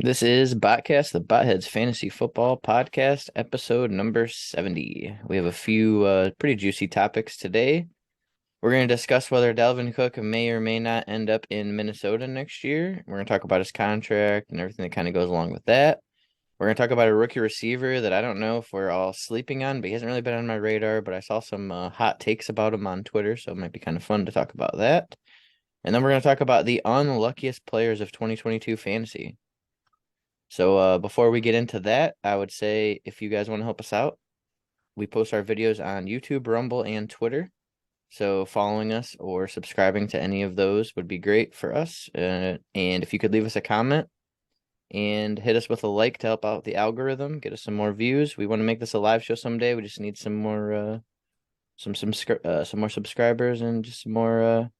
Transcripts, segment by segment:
This is Botcast, the Botheads Fantasy Football Podcast, episode number 70. We have a few pretty juicy topics today. We're going to discuss whether Dalvin Cook may or may not end up in Minnesota next year. We're going to talk about his contract and everything that kind of goes along with that. We're going to talk about a rookie receiver that I don't know if we're all sleeping on, but he hasn't really been on my radar, but I saw some hot takes about him on Twitter, so it might be kind of fun to talk about that. And then we're going to talk about the unluckiest players of 2022 fantasy. So before we get into that, I would say if you guys want to help us out, we post our videos on YouTube, Rumble, and Twitter. So following us or subscribing to any of those would be great for us. And if you could leave us a comment and hit us with a like to help out the algorithm, get us some more views. We want to make this a live show someday. We just need some more some more subscribers and just some more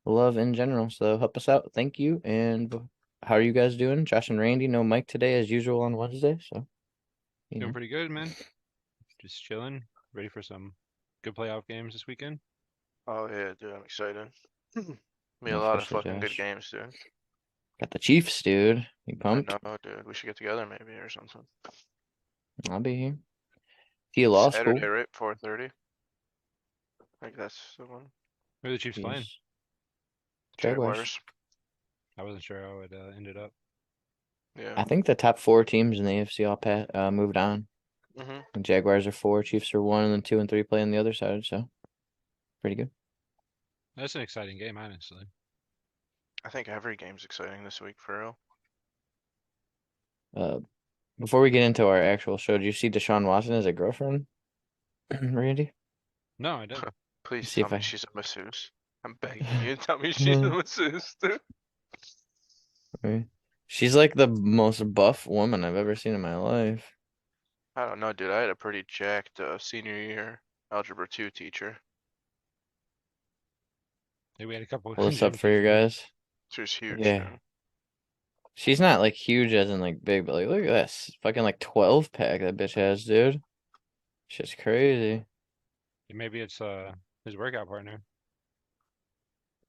love in general. So help us out. Thank you. And how are you guys doing? Josh and Randy, no Mike today as usual on Wednesday. So, Doing pretty good, man. Just chilling, ready for some good playoff games this weekend. Oh yeah, dude, I'm excited. Be a yeah, lot of especially fucking good Josh. games, dude. Got the Chiefs, dude. You I pumped? know, dude. We should get together maybe or something. I'll be here. If you lost, Saturday, cool. right? 4:30. I think that's the one. Who are the Chiefs playing? Jeez. Jaguars. Jaguars. I wasn't sure how it ended up. Yeah. I think the top four teams in the AFC all moved on. Mhm. The Jaguars are 4, Chiefs are 1, and then 2 and 3 play on the other side. So, pretty good. That's an exciting game, honestly. I think every game's exciting this week for real. Uh, before we get into our actual show, do you see Deshaun Watson as a girlfriend, Randy? No, I didn't. Please See tell if me I. she's a masseuse. I'm begging you, tell me she's a masseuse, dude. She's like the most buff woman I've ever seen in my life. I don't know, dude. I had a pretty jacked senior year algebra 2 teacher. Hey, we had a couple Pull this up gym for you teachers. guys. She was huge, Yeah. dude. She's not like huge as in like big, but like look at this. Fucking like 12 pack that bitch has, dude. Shit's crazy. Maybe it's his workout partner.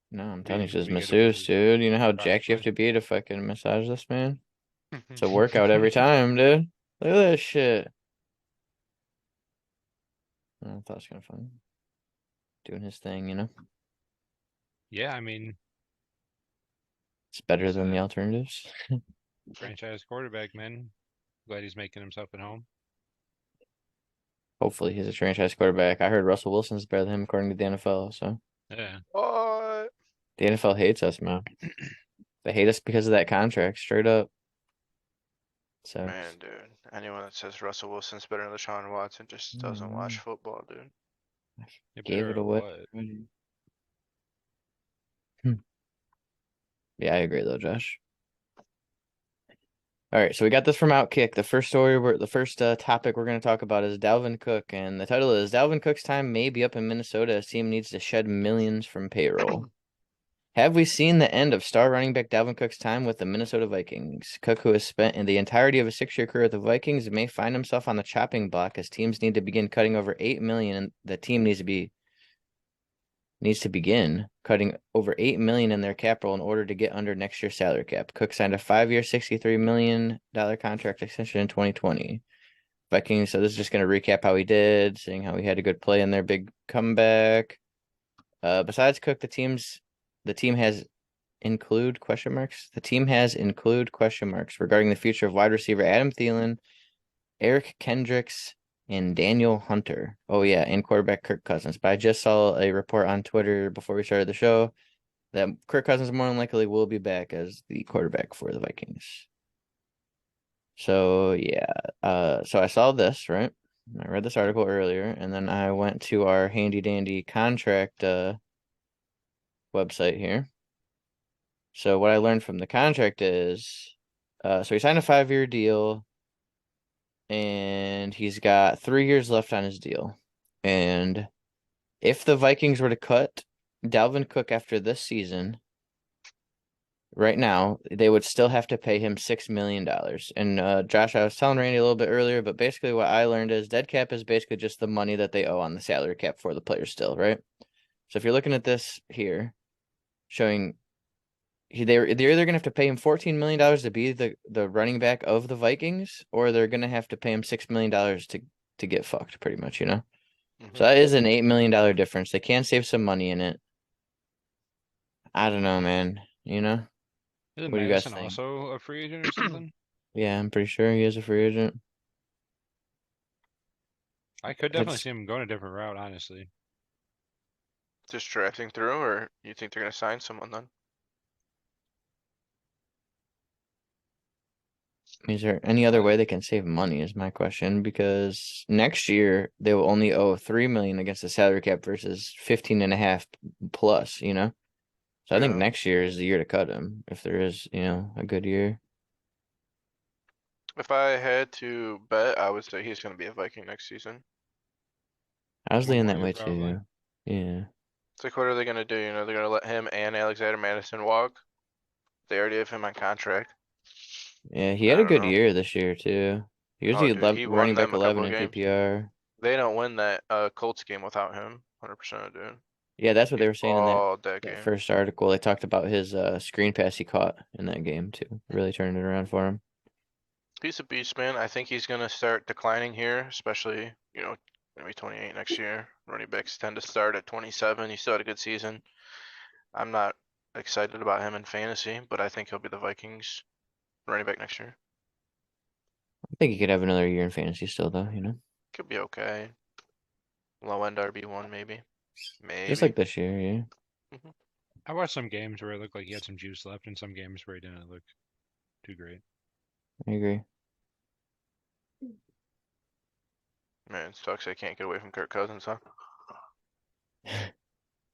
No, I'm telling you, We she's we get him with masseuse, his dude. You know how private jacked you have play. to be to fucking massage this man? It's a workout every time, dude. Look at this shit. I thought it was kind of fun. Doing his thing, you know? Yeah, I mean, It's better he's than the a alternatives. franchise quarterback, man. Glad he's making himself at home. Hopefully he's a franchise quarterback. I heard Russell Wilson's better than him according to the NFL, so Yeah. What? the NFL hates us, man. They hate us because of that contract, straight up. So Man, dude. Anyone that says Russell Wilson's better than Deshaun Watson just doesn't watch football, dude. You gave better it at away. what? Yeah, I agree though, Josh. All right, so we got this from Outkick. The first topic we're going to talk about is Dalvin Cook, and the title is Dalvin Cook's time may be up in Minnesota as team needs to shed millions from payroll. Have we seen the end of star running back Dalvin Cook's time with the Minnesota Vikings? Cook, who has spent in the entirety of his 6-year career with the Vikings, may find himself on the chopping block as teams need to begin cutting over $8 million, and the team needs to begin cutting over $8 million in their capital in order to get under next year's salary cap. Cook signed a 5-year, $63 million contract extension in 2020. Vikings, so this is just going to recap how he did, saying how he had a good play in their big comeback. Besides Cook, the team has include question marks. The team has include question marks regarding the future of wide receiver Adam Thielen, Eric Kendricks, and Daniel Hunter. Oh yeah, and quarterback Kirk Cousins. But I just saw a report on Twitter before we started the show that Kirk Cousins more than likely will be back as the quarterback for the Vikings. So yeah, so I saw this, right? I read this article earlier, and then I went to our handy dandy contract website here. So what I learned from the contract is, so he signed a 5-year deal, and he's got 3 years left on his deal. And if the Vikings were to cut Dalvin Cook after this season, right now, they would still have to pay him $6 million. And Josh, I was telling Randy a little bit earlier, but basically what I learned is dead cap is basically just the money that they owe on the salary cap for the players still, right? So if you're looking at this here, showing they're either gonna have to pay him $14 million to be the running back of the Vikings, or they're gonna have to pay him $6 million to get fucked, pretty much, So Mhm. that is an $8 million difference. They can save some money in it. I don't know, man. Isn't What do you guys Madison think? also a free agent or something? Yeah, I'm pretty sure he is a free agent. I could definitely It's see him going a different route, honestly. Just drafting through, or you think they're gonna sign someone then? Is there any other way they can save money is my question, because next year they will only owe 3 million against the salary cap versus 15 and a half plus, So I think Yeah. next year is the year to cut him if there is, a good year. If I had to bet, I would say he's gonna be a Viking next season. I was One leaning more that year, way probably. too. Yeah. It's like, what are they gonna do? They're gonna let him and Alexander Madison walk? They already have him on contract. Yeah, he I had a don't good know. year this year too. He was Oh, the dude, he won running back them a couple 11 of in games. PPR. They don't win that Colts game without him. 100%, dude. Yeah, that's what He they were saying in that balled that that game. first article. They talked about his screen pass he caught in that game too. Really turning it around for him. He's a beast, man. I think he's gonna start declining here, especially, gonna be 28 next year. Running backs tend to start at 27. He still had a good season. I'm not excited about him in fantasy, but I think he'll be the Vikings running back next year. I think he could have another year in fantasy still though, Could be okay. Low end RB1 maybe. Just Maybe. like this year, yeah. Mhm. I watched some games where it looked like he had some juice left, and some games where he didn't look too great. I agree. Man, it sucks I can't get away from Kirk Cousins, huh?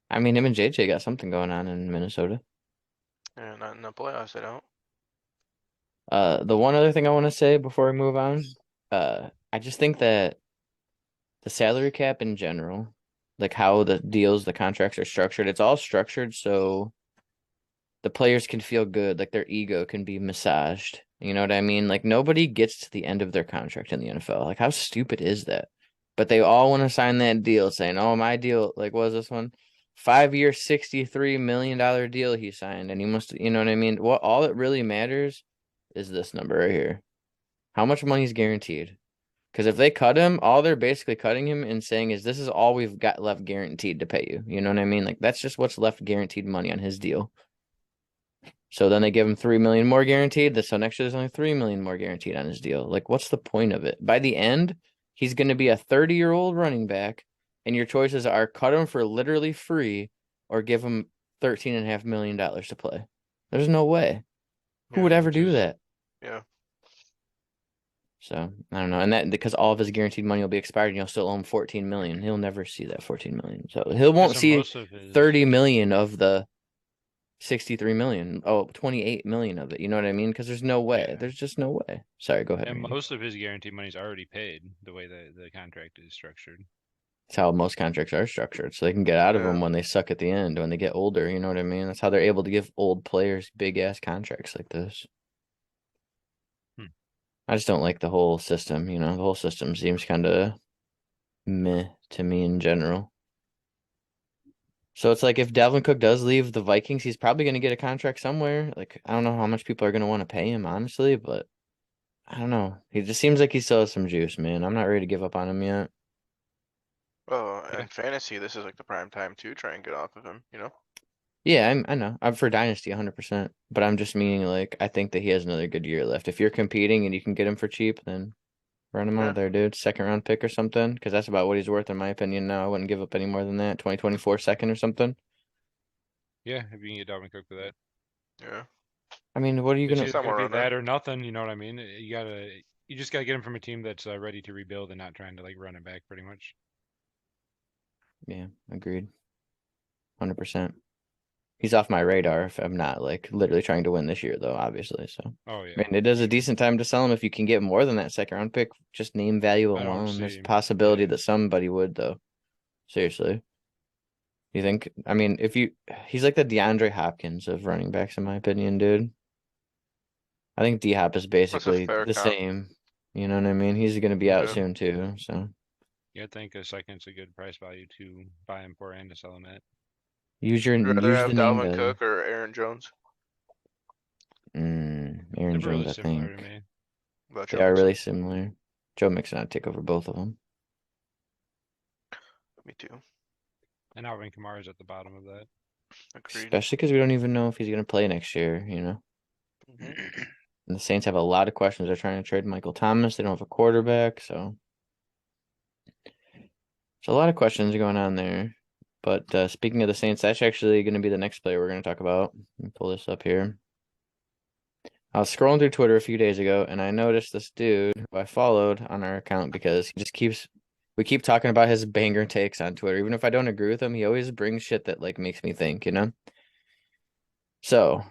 I mean, him and JJ got something going on in Minnesota. Yeah, not in the playoffs, they don't. The one other thing I want to say before we move on, I just think that the salary cap in general, like how the deals, the contracts are structured, it's all structured so the players can feel good, like their ego can be massaged. You know what I mean? Like nobody gets to the end of their contract in the NFL. Like how stupid is that? But they all want to sign that deal saying, "Oh, my deal, like what was this one? 5 year, $63 million deal he signed." And he must, you know what I mean? What all that really matters is this number right here. How much money is guaranteed? Because if they cut him, all they're basically cutting him and saying is this is all we've got left guaranteed to pay you. You know what I mean? Like that's just what's left guaranteed money on his deal. So then they give him 3 million more guaranteed. So next year there's only 3 million more guaranteed on his deal. Like, what's the point of it? By the end, he's going to be a 30-year-old running back, and your choices are cut him for literally free or give him $13.5 million to play. There's no way. Who Yeah, would ever Which do is that? yeah. So I don't know. And that because all of his guaranteed money will be expired and you'll still owe him 14 million. He'll never see that 14 million. So he won't because see most of his 30 million of the 63 million. Oh, 28 million of it. You know what I mean? Because there's no way. yeah, There's just no way. Sorry, go ahead, and Randy. most of his guaranteed money's already paid the way that the contract is structured. That's how most contracts are structured. So they can get out of Yeah. them when they suck at the end, when they get older. You know what I mean? That's how they're able to give old players big ass contracts like this. Hmm. I just don't like the whole system. The whole system seems kind of meh to me in general. So it's like if Dalvin Cook does leave the Vikings, he's probably going to get a contract somewhere. Like, I don't know how much people are going to want to pay him, honestly, but I don't know. He just seems like he still has some juice, man. I'm not ready to give up on him yet. Oh, Yeah, in fantasy, this is like the prime time to try and get off of him. Yeah, I know. I'm for Dynasty 100%, but I'm just meaning like I think that he has another good year left. If you're competing and you can get him for cheap, then run him Yeah. out there, dude. Second round pick or something, because that's about what he's worth in my opinion now. I wouldn't give up any more than that. 2024 second or something. yeah, if you can get Dalvin Cook for that, Yeah. I mean, what are you it's gonna? either gonna Somewhere be around there. that or nothing. You know what I mean? You just gotta get him from a team that's ready to rebuild and not trying to like run it back, pretty much. Yeah, agreed. 100%. He's off my radar if I'm not like literally trying to win this year, though, obviously. So, Oh yeah, I mean, it for is a sure. decent time to sell him if you can get more than that second round pick. Just name value I don't alone. There's a see. possibility Yeah, that somebody would, though. Seriously. You think? I mean, he's like the DeAndre Hopkins of running backs, in my opinion, dude. I think D Hop is That's a basically fair the comp. same. You know what I mean? He's gonna be out Yeah. soon too. So yeah. I think a second's a good price value to buy him for and to sell him at. Would you rather use the have name Dalvin value. Cook or Aaron Jones? Aaron They're Jones, really I similar to think. me. About They Joe are Mixon. really similar. Joe Mixon, I'd take over both of them. Me too. And Alvin Kamara's at the bottom of that. Agreed. Especially because we don't even know if he's going to play next year, you know? Mhm. And the Saints have a lot of questions. They're trying to trade Michael Thomas. They don't have a quarterback, so there's a lot of questions going on there. But speaking of the Saints, that's actually going to be the next player we're going to talk about. Let me pull this up here. I was scrolling through Twitter a few days ago, and I noticed this dude who I followed on our account because we keep talking about his banger takes on Twitter. Even if I don't agree with him, he always brings shit that like makes me think, you know? So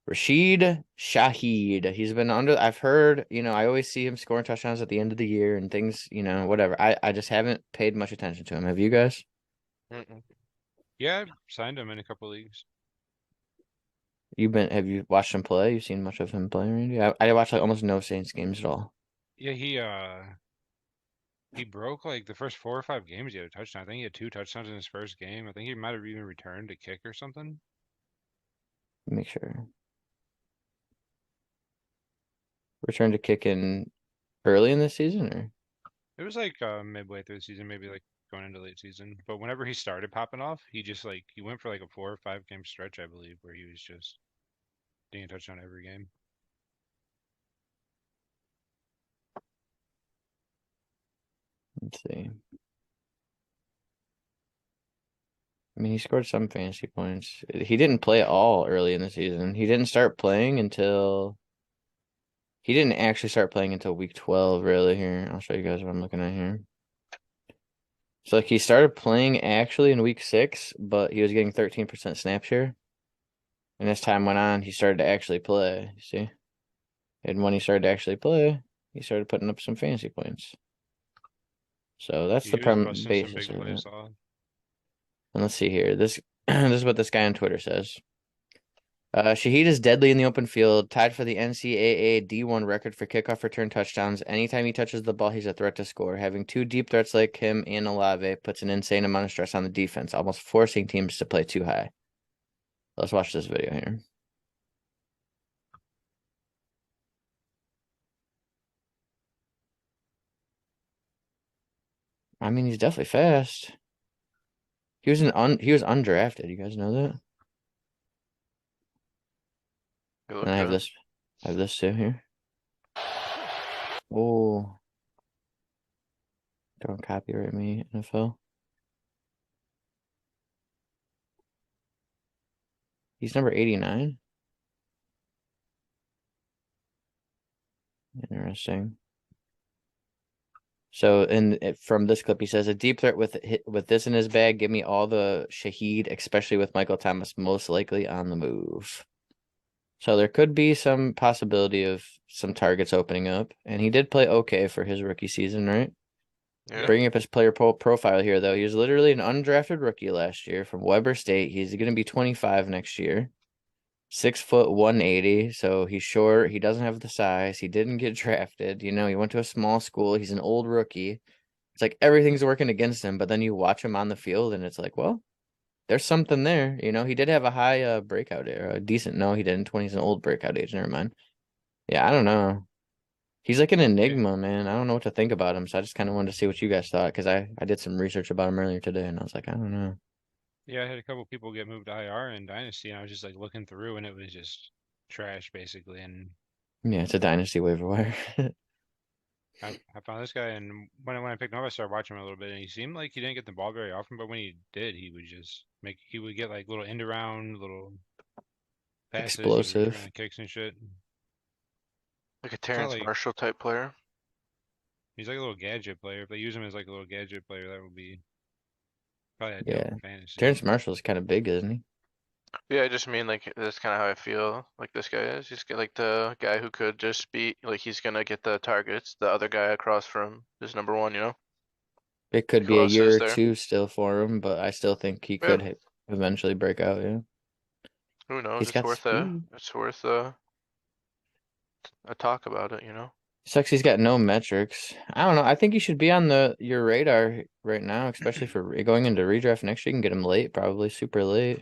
Rashid Shaheed. He's been I've heard, I always see him scoring touchdowns at the end of the year and things, whatever. I just haven't paid much attention to him. Have you guys? Mm-mm. Yeah, I signed him in a couple leagues. Have you watched him play? You've seen much of him play, Randy? I watched like almost no Saints games at all. Yeah, he broke like the first 4 or 5 games he had a touchdown. I think he had 2 touchdowns in his first game. I think he might have even returned a kick or something. Make sure. Return to kick in early in the season or It was like midway through the season, maybe like going into late season. But whenever he started popping off, he just like he went for like a 4 or 5 game stretch, I believe, where he was just getting a touchdown every game. let's see. I mean, he scored some fantasy points. He didn't play at all early in the season. He didn't actually start playing until week 12, really. Here, I'll show you guys what I'm looking at here. So, like, he started playing actually in week 6, but he was getting 13% snap share. And as time went on, he started to actually play, you see? And when he started to actually play, he started putting up some fantasy points. So that's He the was busting some basis big of it. plays off. And let's see here. This this is what this guy on Twitter says. Shaheed is deadly in the open field, tied for the NCAA D1 record for kickoff return touchdowns. Anytime he touches the ball, he's a threat to score. Having two deep threats like him and Olave puts an insane amount of stress on the defense, almost forcing teams to play too high. Let's watch this video here. I mean, he's definitely fast. He was undrafted. You guys know that? You And look good. I have this too here. Oh, don't copyright me, NFL. He's number 89. Interesting. So, from this clip, he says, "A deep threat with this in his bag. Give me all the Shaheed, especially with Michael Thomas most likely on the move." So there could be some possibility of some targets opening up, and he did play okay for his rookie season, right? Yeah. Bringing up his player profile here, though, he was literally an undrafted rookie last year from Weber State. He's going to be 25 next year. 6 foot 180, so he's short. He doesn't have the size. He didn't get drafted. He went to a small school. He's an old rookie. It's like everything's working against him, but then you watch him on the field and it's like, well, there's something there. He did have a high breakout age, decent. No, he didn't. 20's an old breakout age. Never mind. Yeah, I don't know. He's like an Yeah, enigma, man. I don't know what to think about him, so I just kind of wanted to see what you guys thought because I did some research about him earlier today and I was like, I don't know. yeah, I had a couple people get moved to IR in Dynasty, and I was just like looking through, and it was just trash basically. And Yeah, it's a dynasty waiver wire. I found this guy, and when I picked him up, I started watching him a little bit, and he seemed like he didn't get the ball very often, but when he did, he would get like little end around, little passes. He would return Explosive. the kicks and shit. Like a It's not Terrence like Marshall type player. he's like a little gadget player. If they use him as like a little gadget player, that would be probably ideal Yeah. for fantasy. Terrence Marshall's kind of big, isn't he? Yeah, I just mean like that's kind of how I feel like this guy is. He's like the guy who could just be like he's gonna get the targets. The other guy across from is number one, you know? It could Like be who a else year is or there? two still for him, but I still think he Yeah, could eventually break out, yeah. who knows? He's got speed. It's worth a talk about it, you know? Sucks he's got no metrics. I don't know. I think he should be on your radar right now, especially for going into redraft next year. You can get him late, probably super late.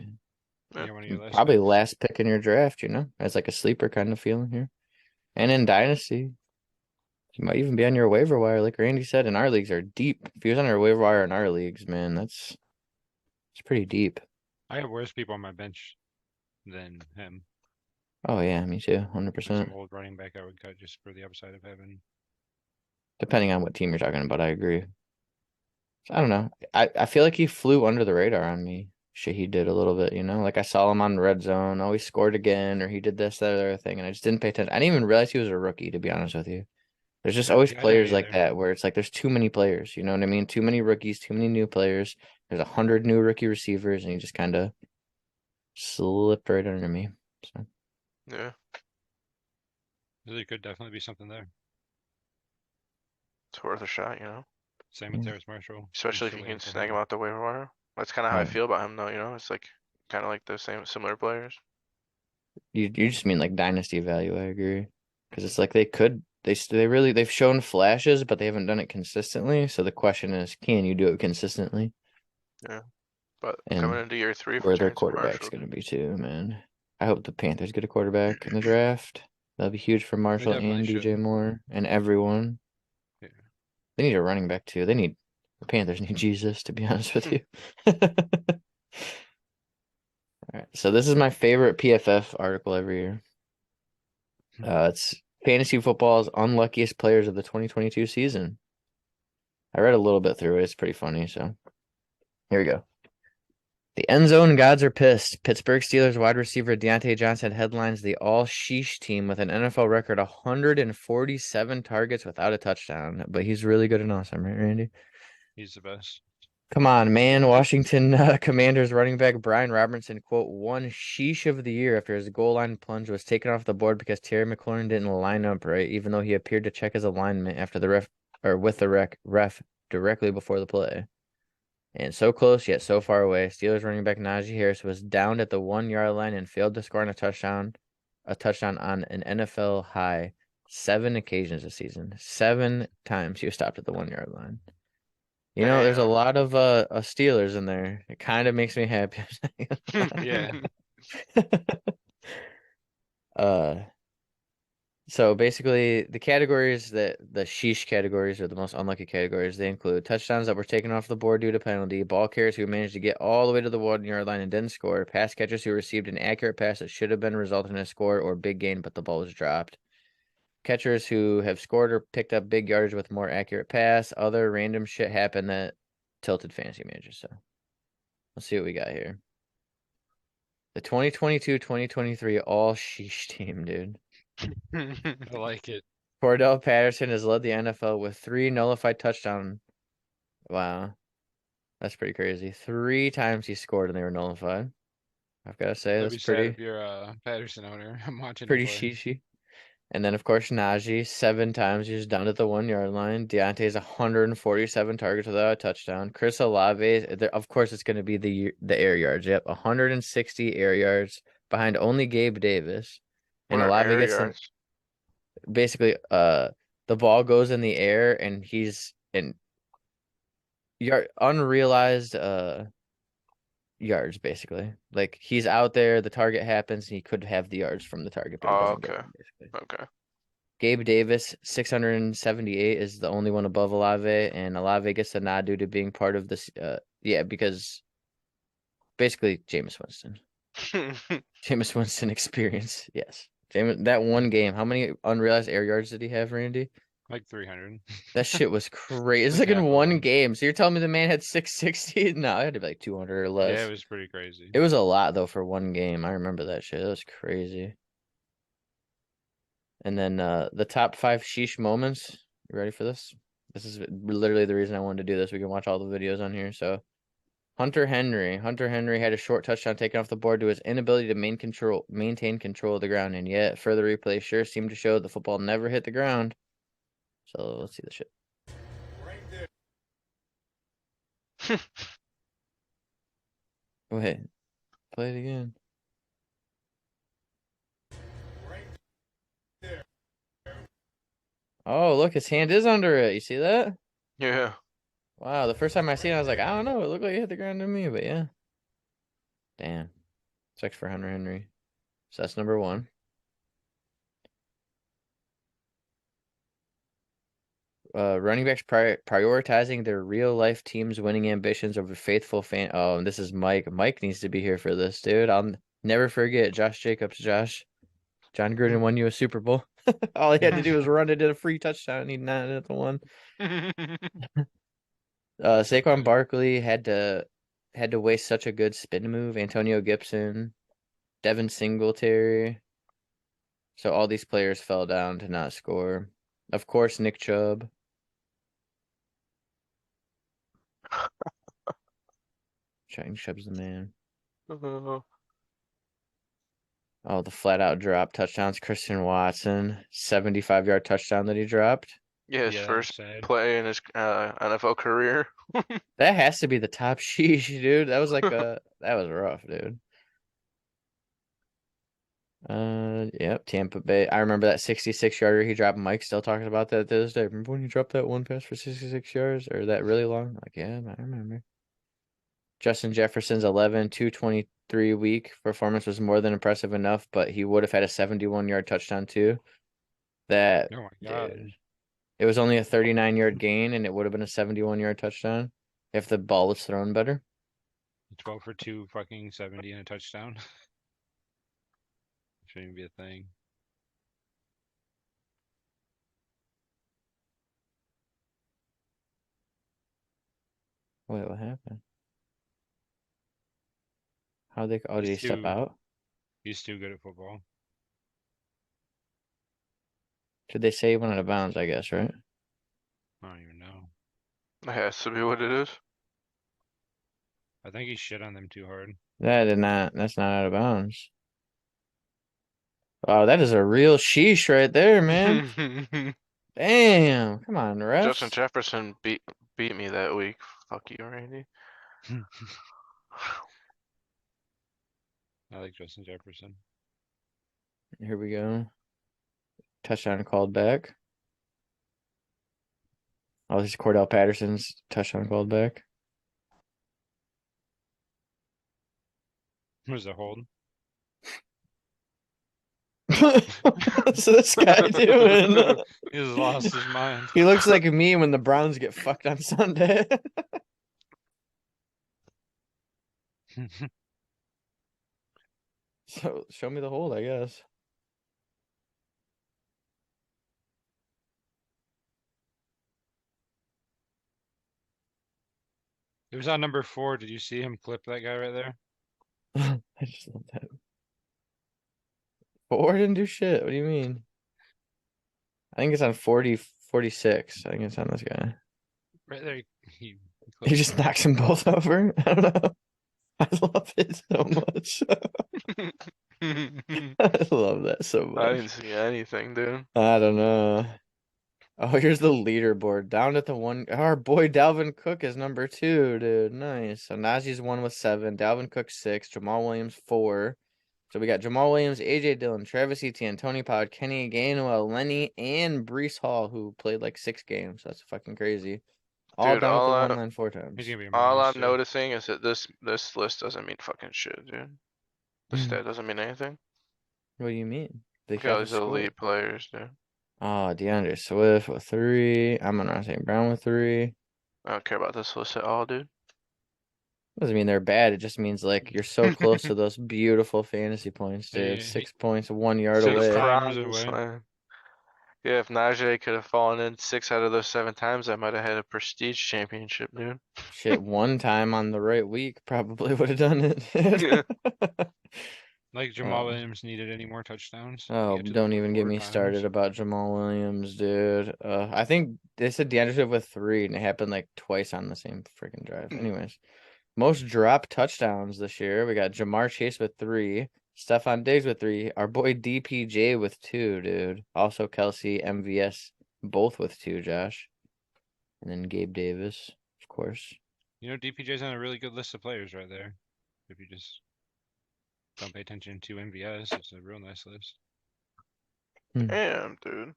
Yeah. Yeah, one of your last Probably picks. last pick in your draft, as like a sleeper kind of feeling here. And in Dynasty, he might even be on your waiver wire, like Randy said. And our leagues are deep. If he was on our waiver wire in our leagues, man, it's pretty deep. I have worse people on my bench than him. Oh yeah, me too, Like some 100%. old running back I would cut just for the upside of having. Depending on what team you're talking about, I agree. So, I don't know. I feel like he flew under the radar on me. Shit, he did a little bit, Like I saw him on red zone. Oh, he scored again, or he did this, that, other thing, and I just didn't pay attention. I didn't even realize he was a rookie, to be honest with you. There's just always Yeah, I didn't players like either. that where it's like there's too many players, you know what I mean? Too many rookies, too many new players. There's 100 new rookie receivers, and he just kind of slipped right under me. So Yeah. There could definitely be something there. It's worth a shot. Same with Yeah. Terrace Marshall. Especially if you can snag him out the waiver wire. That's kind of how I Right. feel about him, though. It's like kind of like the similar players. You just mean like dynasty value, I agree. Because it's like they've shown flashes, but they haven't done it consistently. So the question is, can you do it consistently? Yeah. But coming And into year 3 for where their Terrence quarterback's Marshall. going to be too, man. I hope the Panthers get a quarterback in the draft. That'll be huge for Marshall definitely and should. DJ Moore and everyone. Yeah. They need a running back too. The Panthers need Jesus, to be honest with you. All right, so this is my favorite PFF article every year. It's Fantasy Football's Unluckiest Players of the 2022 season. I read a little bit through it. It's pretty funny, so here we go. The end zone gods are pissed. Pittsburgh Steelers wide receiver Deontay Johnson headlines the all-sheesh team with an NFL record 147 targets without a touchdown. But he's really good and awesome, right, Randy? He's the best. Come on, man. Washington Commanders running back Brian Robinson, quote, won sheesh of the year after his goal line plunge was taken off the board because Terry McLaurin didn't line up right, even though he appeared to check his alignment after the ref directly before the play. And so close, yet so far away. Steelers running back Najee Harris was downed at the 1 yard line and failed to score on a touchdown on an NFL high 7 occasions this season. 7 times he was stopped at the 1 yard line. There's a lot of Steelers in there. It kind of makes me happy. Yeah. So basically the categories the sheesh categories are the most unlucky categories. They include touchdowns that were taken off the board due to penalty, ball carriers who managed to get all the way to the 1 yard line and didn't score, pass catchers who received an accurate pass that should have been resulted in a score or big gain, but the ball was dropped. Catchers who have scored or picked up big yardage with more accurate pass. Other random shit happened that tilted fantasy managers. So let's see what we got here. The 2022-2023 all sheesh team, dude. I like it. Cordell Patterson has led the NFL with 3 nullified touchdowns. Wow. That's pretty crazy. 3 times he scored and they were nullified. I've got to say, That'd that's be sad if pretty you're a Patterson owner. I'm watching him play. sheeshy. And then, of course, Najee, 7 times he was down at the 1 yard line. Deontay's 147 targets without a touchdown. Chris Olave, of course, it's going to be the air yards. Yep, 160 air yards behind only Gabe Davis. And What are Olave air gets yards? basically the ball goes in the air and he's in unrealized yards, basically. Like he's out there, the target happens, and he could have the yards from the target, but he Oh, doesn't get okay. them, basically. Okay. Gabe Davis, 678 is the only one above Olave, and Olave gets the nod due to being part of this. Because basically Jameis Winston. Jameis Winston experience, yes. That one game, how many unrealized air yards did he have, Randy? Like 300. That shit was crazy. It's Like like in half of one them. game. So you're telling me the man had 660? No, it had to be like 200 or less. Yeah, it was pretty crazy. It was a lot though for one game. I remember that shit. That was crazy. And then the top 5 sheesh moments. You ready for this? This is literally the reason I wanted to do this. We can watch all the videos on here. So Hunter Henry. Hunter Henry had a short touchdown taken off the board to his inability to maintain control of the ground, and yet further replay sure seemed to show the football never hit the ground. So let's see the shit. Wait, play it again. Oh, look, his hand is under it. You see that? Yeah. Wow, the first time I seen it, I was like, I don't know. It looked like it hit the ground to me, but yeah. Damn. 6 for Hunter Henry. So that's number 1. Running backs prioritizing their real life team's winning ambitions over faithful fan. Oh, and this is Mike. Mike needs to be here for this, dude. I'll never forget Josh Jacobs. Josh, John Gruden won you a Super Bowl. All he had to do was run it in a free touchdown. He not at the one. Saquon Barkley had to waste such a good spin move. Antonio Gibson, Devin Singletary. So all these players fell down to not score. Of course, Nick Chubb. Chubb's the man. Oh, the flat out drop touchdowns. Christian Watson, 75-yard touchdown that he dropped. Yeah, his first play in his NFL career. That has to be the top sheesh, dude. That was like that was rough, dude. Yep, Tampa Bay. I remember that 66-yarder he dropped. Mike still talking about that this day. Remember when he dropped that one pass for 66 yards or that really long? Like, yeah, I remember. Justin Jefferson's 223 week performance was more than impressive enough, but he would have had a 71-yard touchdown too. That, oh my God. dude, it was only a 39-yard gain, and it would have been a 71-yard touchdown if the ball was thrown better. 12 for 2, fucking 70 and a touchdown. Shouldn't even be a thing. Wait, what happened? How they? Oh, did he step out? He's too good at football. Should they say he went out of bounds? I guess, right? I don't even know. That has to be what it is. I think he shit on them too hard. That's not out of bounds. Oh, that is a real sheesh right there, man. Damn, come on, refs. Justin Jefferson beat me that week. Fuck you, Randy. I like Justin Jefferson. Here we go. Touchdown called back. Oh, this is Cordell Patterson's touchdown called back. Was a hold? What's this guy doing? He just lost his mind. He looks like me when the Browns get fucked on Sunday. So show me the hold, I guess. It was on number 4. Did you see him clip that guy right there? I just love that. 4 didn't do shit. What do you mean? I think it's on 46. I think it's on this guy. Right there. He just knocks them both over. I don't know. I love it so much. I love that so much. I didn't see anything, dude. I don't know. Oh, here's the leaderboard. Down at the one. Our boy Dalvin Cook is number 2, dude. Nice. So Najee's 1 with 7. Dalvin Cook 6. Jamal Williams 4. So we got Jamal Williams, AJ Dillon, Travis Etienne, Tony Pollard, Kenny Gainwell, Lenny, and Breece Hall, who played like 6 games. That's fucking crazy. All Dude, down at the all one line 4 times. He's gonna be a All I'm monster. noticing is that this list doesn't mean fucking shit, dude. This stat doesn't mean anything. What do you mean? They Look at all these elite players, dude. Oh, DeAndre Swift with 3. Amon-Ra St. Brown with 3. I don't care about this list at all, dude. Doesn't mean they're bad. It just means like you're so close to those beautiful fantasy points, dude. Yeah, 6 points, 1 yard 6 away. times Promise, away. man. Yeah, if Najee could have fallen in 6 out of those 7 times, I might have had a prestige championship, dude. Shit, 1 time on the right week probably would have done it. Like Jamal Williams needed any more touchdowns. Oh, don't even get me started about Jamal Williams, dude. I think they said DeAndre Swift with 3, and it happened like twice on the same freaking drive. Anyways, most drop touchdowns this year. We got Jamar Chase with 3, Stephon Diggs with 3, our boy DPJ with 2, dude. Also Kelsey, MVS, both with 2, Josh. And then Gabe Davis, of course. You know, DPJ's on a really good list of players right there. If you just don't pay attention to MVS, it's a real nice list. Damn, dude.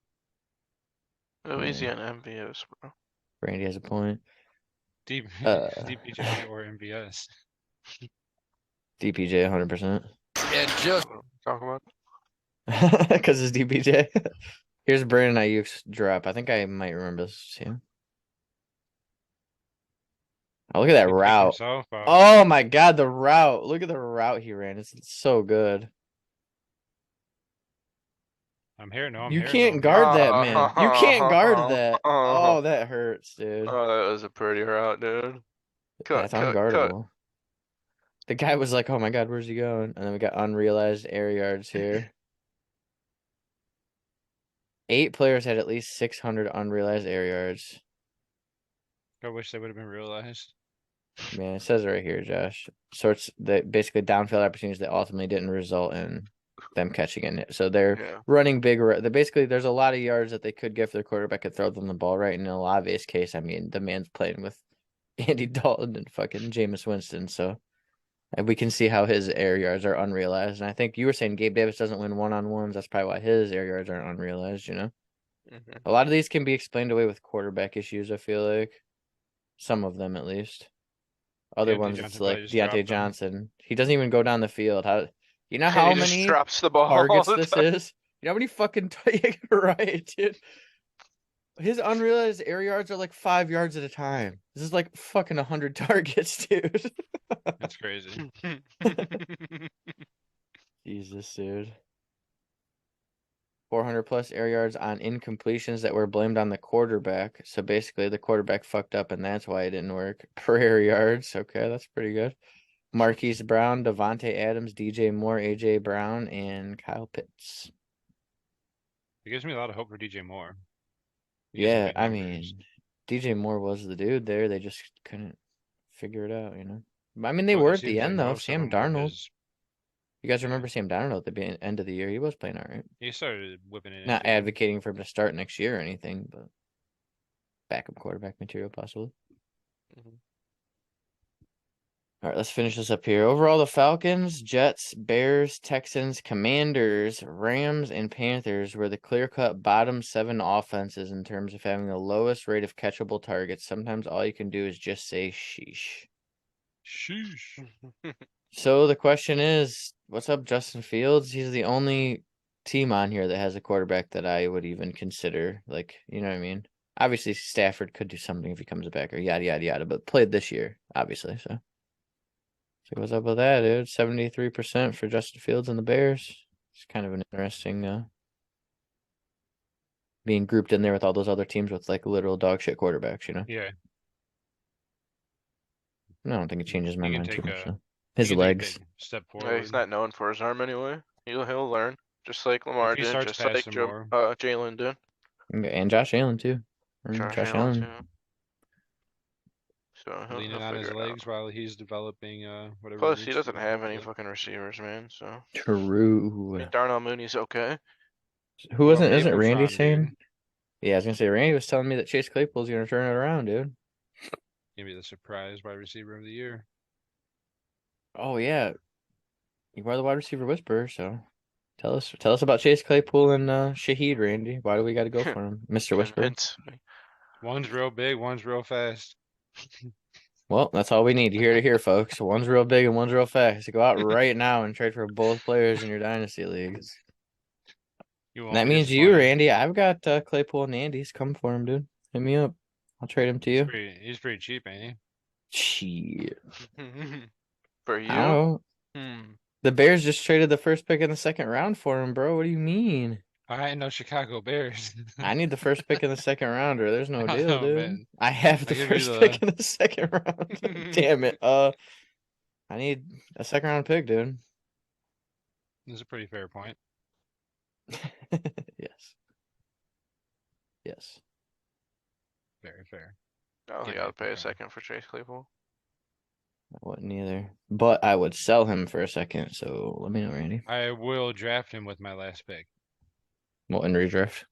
Louisiana MVS, bro. Randy has a point. DPJ or MVS. DPJ 100%. And just Talk about. Because it's DPJ. Here's Brandon Ayuk's drop. I think I might remember this too. Oh, look at that He picked route. himself up. Oh my god, the route. Look at the route he ran. It's so good. I'm here. No, I'm You here. can't No, guard that, man. You can't guard that. Oh, Oh, that hurts, dude. that was a pretty route, dude. That's Cut. unguardable. The guy was like, oh my god, where's he going? And then we got unrealized air yards here. 8 players had at least 600 unrealized air yards. I wish they would have been realized. Man, it says it right here, Josh. Sorts that basically downfield opportunities that ultimately didn't result in them catching it. So they're running big. Basically, there's a lot of yards that they could get if their quarterback could throw them the ball right. In an obvious case, I mean, the man's playing with Andy Dalton and fucking Jameis Winston. So we can see how his air yards are unrealized. And I think you were saying Gabe Davis doesn't win one-on-ones. That's probably why his air yards aren't unrealized, you know? A lot of these can be explained away with quarterback issues, I feel like. Some of them, at least. Other ones, it's like Deontay Johnson. He doesn't even go down the field. You know how many drops the ball targets this is? You know how many fucking right, dude? His unrealized air yards are like 5 yards at a time. This is like fucking 100 targets, dude. That's crazy. Jesus, dude. 400 plus air yards on incompletions that were blamed on the quarterback. So basically, the quarterback fucked up, and that's why it didn't work. Per air yards. Okay, that's pretty good. Marquise Brown, Devontae Adams, DJ Moore, AJ Brown, and Kyle Pitts. It gives me a lot of hope for DJ Moore. Yeah, I mean, DJ Moore was the dude there. They just couldn't figure it out, you know? I mean, they were at the end, though. Sam Darnold. You guys remember Sam Darnold at the end of the year? He was playing all right. He started whipping it. Not advocating for him to start next year or anything, but backup quarterback material possibly. All right, let's finish this up here. Overall, the Falcons, Jets, Bears, Texans, Commanders, Rams, and Panthers were the clear-cut bottom 7 offenses in terms of having the lowest rate of catchable targets. Sometimes all you can do is just say sheesh. Sheesh. So the question is, what's up, Justin Fields? He's the only team on here that has a quarterback that I would even consider. Like, you know what I mean? Obviously, Stafford could do something if he comes back or yada, yada, yada, but played this year, obviously, so. So what's up with that, dude? 73% for Justin Fields and the Bears. It's kind of an interesting being grouped in there with all those other teams with like literal dog shit quarterbacks, you know? Yeah. I don't think it changes my mind too much. Though. His legs. Step forward. Yeah, he's not known for his arm anyway. He'll learn, just like Lamar did, just like Jalen did. And Josh Allen too. Josh Allen too. So leaning on his legs while he's developing whatever. Plus, he doesn't have any fucking receivers, man. So true. Darnell Mooney's okay. Who isn't Randy saying? Dude. Yeah, I was gonna say Randy was telling me that Chase Claypool's gonna turn it around, dude. Gonna be the surprise wide receiver of the year. Oh yeah, you are the wide receiver whisperer, so tell us about Chase Claypool and Shaheed, Randy. Why do we got to go for him, Mr. Whisperer? One's real big, one's real fast. Well, that's all we need. You hear to hear, folks. One's real big and one's real fast. Go out right now and trade for both players in your dynasty leagues. That means you, Randy. I've got Claypool and the Andes. Come for him, dude. Hit me up. I'll trade him to you. He's pretty cheap, ain't he? Cheap. For you? The Bears just traded the first pick in the second round for him, bro. What do you mean? I ain't no Chicago Bears. I need the first pick in the second round, or there's no deal, dude. Man. I have the first pick in the second round. Damn it. I need a second round pick, dude. That's a pretty fair point. Yes. Yes. Very fair. I don't think I would pay a second for Chase Claypool. I wouldn't either. But I would sell him for a second, so let me know, Randy. I will draft him with my last pick. Well, in redraft.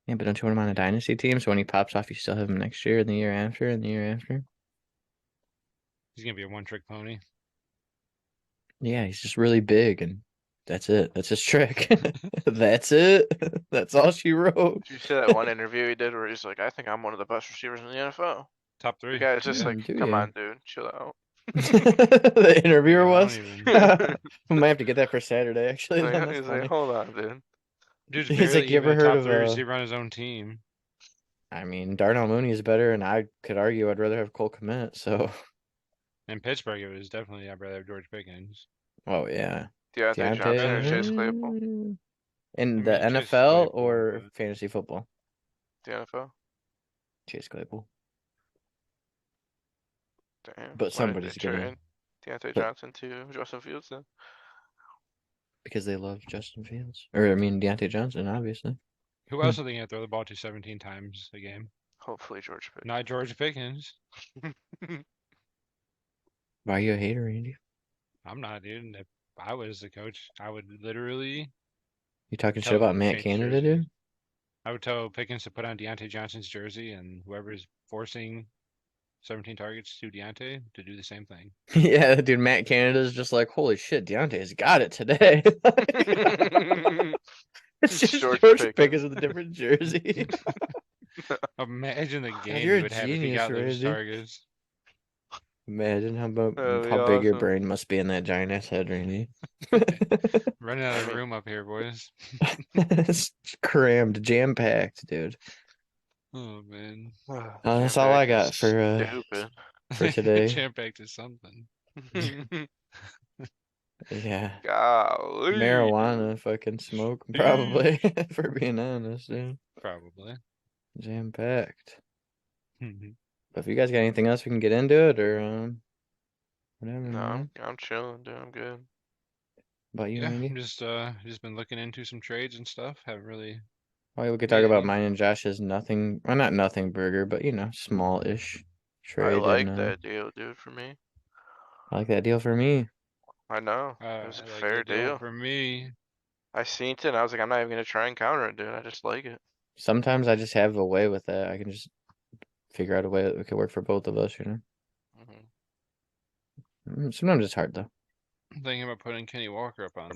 Yeah, but don't you want him on a dynasty team? So when he pops off, you still have him next year, and the year after, and the year after? He's going to be a one-trick pony. Yeah, he's just really big, and that's it. That's his trick. That's it. That's all she wrote. Did you see that one interview he did where he's like, I think I'm one of the best receivers in the NFL? Top 3. The guy's just like, come on, dude. Chill out. The interviewer I don't was. even. We might have to get that for Saturday, actually. He's Then like, that's he's like, funny. hold on, dude. Dude's He's like, barely you even ever a heard top of 3 receiver on his own team. I mean, Darnell Mooney is better, and I could argue I'd rather have Cole Kmet. So, In Pittsburgh, it was definitely I'd rather have George Pickens. oh yeah, Deontay Johnson or Chase Claypool? Deontay in I the mean, Chase NFL Claypool, or but fantasy football? The NFL? Chase Claypool, Damn. but Why didn't they somebody's gonna, trade Deontay but Johnson to Justin Fields then? because they love Justin Fields, or I mean Deontay Johnson, obviously. who else are they gonna throw the ball to 17 times a game? Hopefully George Pickens. Not George Pickens. Why are you a hater, Andy? I'm not, dude. If I was the coach, I would literally You talking shit tell about them to Matt change Canada, jerseys. dude? I would tell Pickens to put on Deontay Johnson's jersey, and whoever's forcing 17 targets to Deontay to do the same thing. Yeah, dude, Matt Canada's just like, holy shit, Deontay's got it today. It's It's just George George Pickens Pickens. with a different jersey. Imagine the God, game you're he a would have if he genius, got those Randy. targets. Imagine That'd be how big your awesome. brain must be in that giant ass head, Randy. Running out I of mean- room up here, boys. It's crammed, jam packed, dude. Oh man. That's all I Jam-packed got is for stupid. today. Jam packed to something. Yeah, Golly. marijuana, fucking smoke, probably. For being honest, dude. Probably. Jam packed. Mhm. But if you guys got anything else, we can get into it, or whatever, No, man. I'm chilling, dude. I'm good. About you, Yeah, Randy? I'm just been looking into some trades and stuff. Haven't really Well, we could talk made about any. mine and Josh's nothing, well, not nothing burger, but small-ish I trade, like and that deal, dude, for me. I like that deal for me. I know. It was a I like fair the deal deal. for me. I seen it and I was like, I'm not even gonna try and counter it, dude. I just like it. Sometimes I just have a way with that. I can just figure out a way that could work for both of us, Mhm. Sometimes it's hard, though. I'm thinking about putting Kenny Walker up on the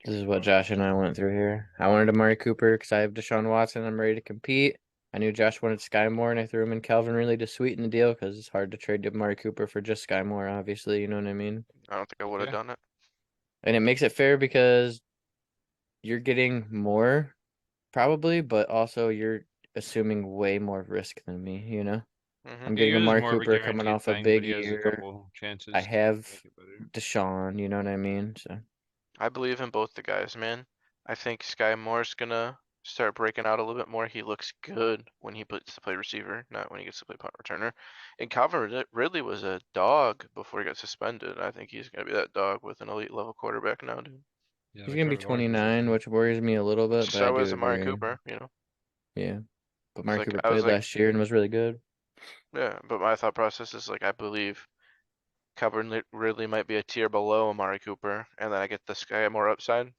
This is Kenny what Walker Josh and I team. went through here. I wanted Amari Cooper because I have Deshaun Watson. I'm ready to compete. I knew Josh wanted Sky Moore, and I threw him in Calvin Ridley to sweeten the deal because it's hard to trade Amari Cooper for just Sky Moore, obviously. You know what I mean? I don't think I would have Yeah. done it. And it makes it fair because you're getting more, probably, but also you're assuming way more risk than me, Mhm. I'm Yeah, getting yours is Amari more of a Cooper coming guaranteed off a thing, but big he has a year. couple chances I to have make it better. Deshaun, you know what I mean? So I believe in both the guys, man. I think Sky Moore's gonna start breaking out a little bit more. He looks good when he gets to play receiver, not when he gets to play punt returner. And Calvin Ridley was a dog before he got suspended. I think he's gonna be that dog with an elite level quarterback now, dude. Yeah, he's like gonna be Trevor Lawrence is. 29, which worries me a little bit, but I So do is Amari agree. Cooper, you know. Yeah. But It's Amari like Cooper I was played like, last year and was really good. yeah, but my thought process is like I believe Calvin Ridley might be a tier below Amari Cooper, and then I get the Sky Moore upside.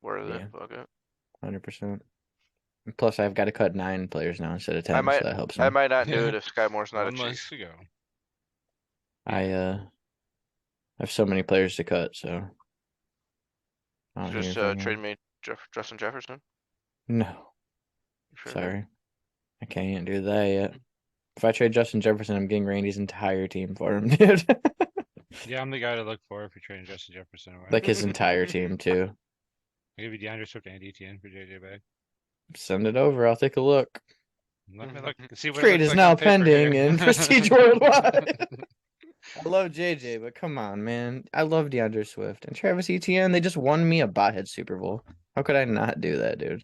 Worth Yeah, it, fuck it. 100%. Plus, I've got to cut 9 players now instead of I 10, so might that helps I me. might not do Yeah, it if Sky Moore's not a one less chief. to go. I have so many players to cut, so I don't hear Just anything. trade me Justin Jefferson. No, You sure? sorry. I can't do that yet. If I trade Justin Jefferson, I'm getting Randy's entire team for him, dude. Yeah, I'm the guy to look for if you're trading Justin Jefferson away. Like his entire team, too. I'll give you DeAndre Swift and ETN for JJ back. Send it over. I'll take a look. Let me look, see what it Trade looks is like now on paper pending here. in Prestige Worldwide. I love JJ, but come on, man. I love DeAndre Swift and Travis Etienne. They just won me a bothead Super Bowl. How could I not do that, dude?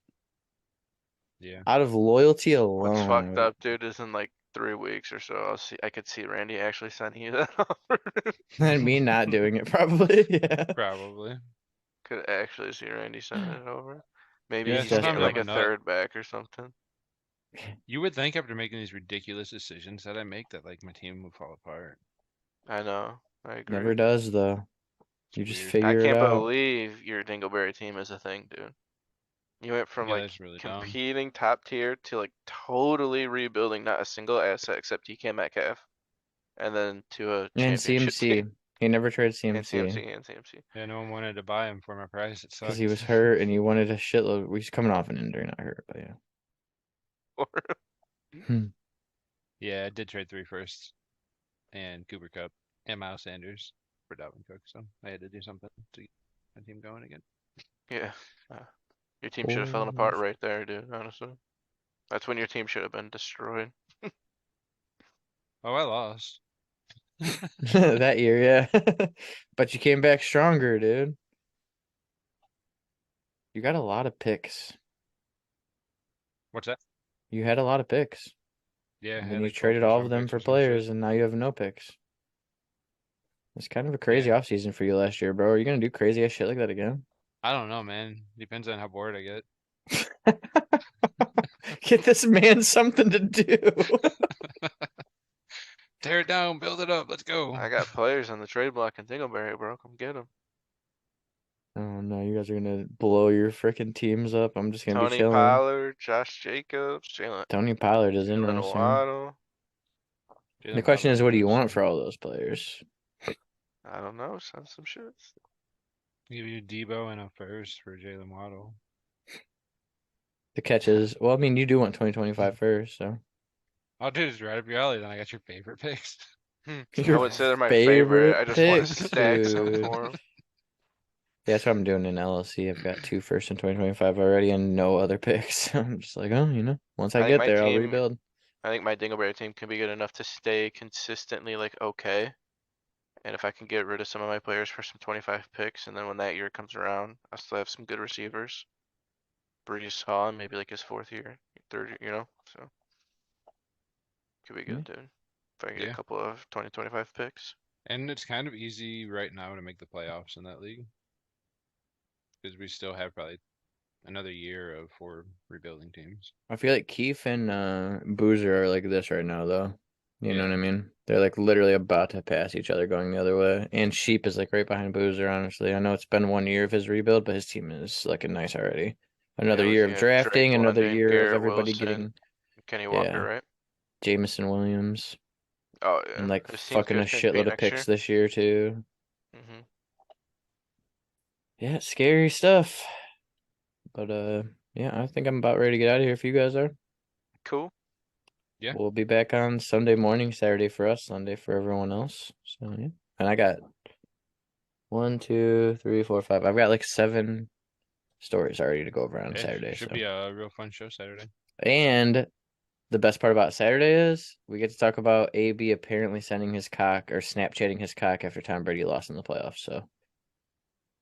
Yeah. Out of loyalty What's alone, fucked up, dude, is in like 3 weeks or so, I could see Randy actually sending you that offer. and me not doing it probably. Yeah, Probably. Could actually see Randy sending it over. Maybe Yeah, he's he's getting sometimes desperate. like I'm a a nut. third back or something. You would think after making these ridiculous decisions that I make that like my team would fall apart. I know. I agree. Never does though. It's You just weird. I figure it can't out. believe your Dingleberry team is a thing, dude. You went from Yeah, like that's really dumb. competing top tier to like totally rebuilding not a single asset except DK Metcalf. And then to a And championship team. CMC, he never traded And CMC CMC and CMC. Yeah, no one wanted to buy him for my price. It because sucks. he was hurt and you wanted a shitload. He's coming off an injury, not hurt, but yeah. Yeah, I did trade 3 firsts. and Cooper Kupp and Miles Sanders for Dalvin Cook. So I had to do something to get my team going again. Yeah. Your team should have fallen apart right there, dude, honestly. That's when your team should have been destroyed. Oh, I lost. That year, yeah. But you came back stronger, dude. You got a lot of picks. What's that? You had a lot of picks. Yeah, I And had then you like 12 traded all of first-round them picks for or some shit. players, and now you have no picks. It's kind of a crazy Yeah. offseason for you last year, bro. Are you gonna do crazy ass shit like that again? I don't know, man. Depends on how bored I get. Get this man something to do. Tear it down, build it up. Let's go. I got players on the trade block in Dingleberry, bro. Come get them. Oh no, you guys are gonna blow your freaking teams up. I'm just gonna be Tony chilling. Pollard, Josh Jacobs, Tony Pollard is Jalen interesting. Waddle. The question is, what do you want for all those players? I don't know. Send some shit. Give you Debo and a first for Jalen Waddle. The catch is, well, I mean, you do want 2025 first, so. I'll do this right up your alley. Then I got your favorite picks. I Your would say they're my favorite. I just want to picks, stack some dude. for them. Yeah, that's what I'm doing in LLC. I've got 2 firsts in 2025 already and no other picks. I'm just like, oh, once I think get my there, I'll team- rebuild. I think my Dingleberry team can be good enough to stay consistently like okay. And if I can get rid of some of my players for some 25 picks, and then when that year comes around, I still have some good receivers. Brees Hall, maybe like his 4th year, 3rd, so. Could be good, dude. If I can get Yeah. a couple of 2025 picks. And it's kind of easy right now to make the playoffs in that league. Because we still have probably another year of 4 rebuilding teams. I feel like Keefe and Boozer are like this right now, though. You know Yeah. what I mean? They're like literally about to pass each other going the other way. And Sheep is like right behind Boozer, honestly. I know it's been 1 year of his rebuild, but his team is looking nice already. Another Yeah, year you of have Drake drafting, another London, year of Garrett everybody Wilson, getting, Kenny Walker, yeah, right? Jamison Williams. Oh yeah. And like This team's fucking a good to shitload compete of next year. picks this year, too. Mm-hmm. Yeah, scary stuff. But yeah, I think I'm about ready to get out of here if you guys are. Cool. Yeah. We'll be back on Sunday morning, Saturday for us, Sunday for everyone else. So yeah. And I got 1, 2, 3, 4, 5. I've got like 7 stories already to go over on Saturday. Should So be a real fun show Saturday. and the best part about Saturday is we get to talk about AB apparently sending his cock or Snapchatting his cock after Tom Brady lost in the playoffs. So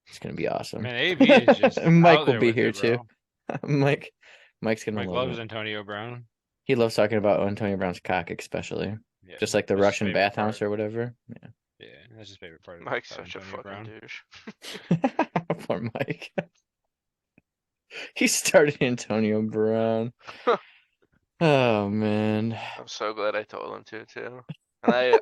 it's gonna be awesome. Man, AB is just Mike out will there be with here it, too. bro. Mike's gonna Mike love loves it. Antonio Brown. He loves talking about Antonio Brown's cock, especially. Yeah. Just like the That's his Russian favorite bathhouse part. or whatever. Yeah. Yeah, that's his favorite part Mike's about such a Antonio fucking Brown. douche. Poor Mike. He started Antonio Brown. Oh man. I'm so glad I told him to too. And I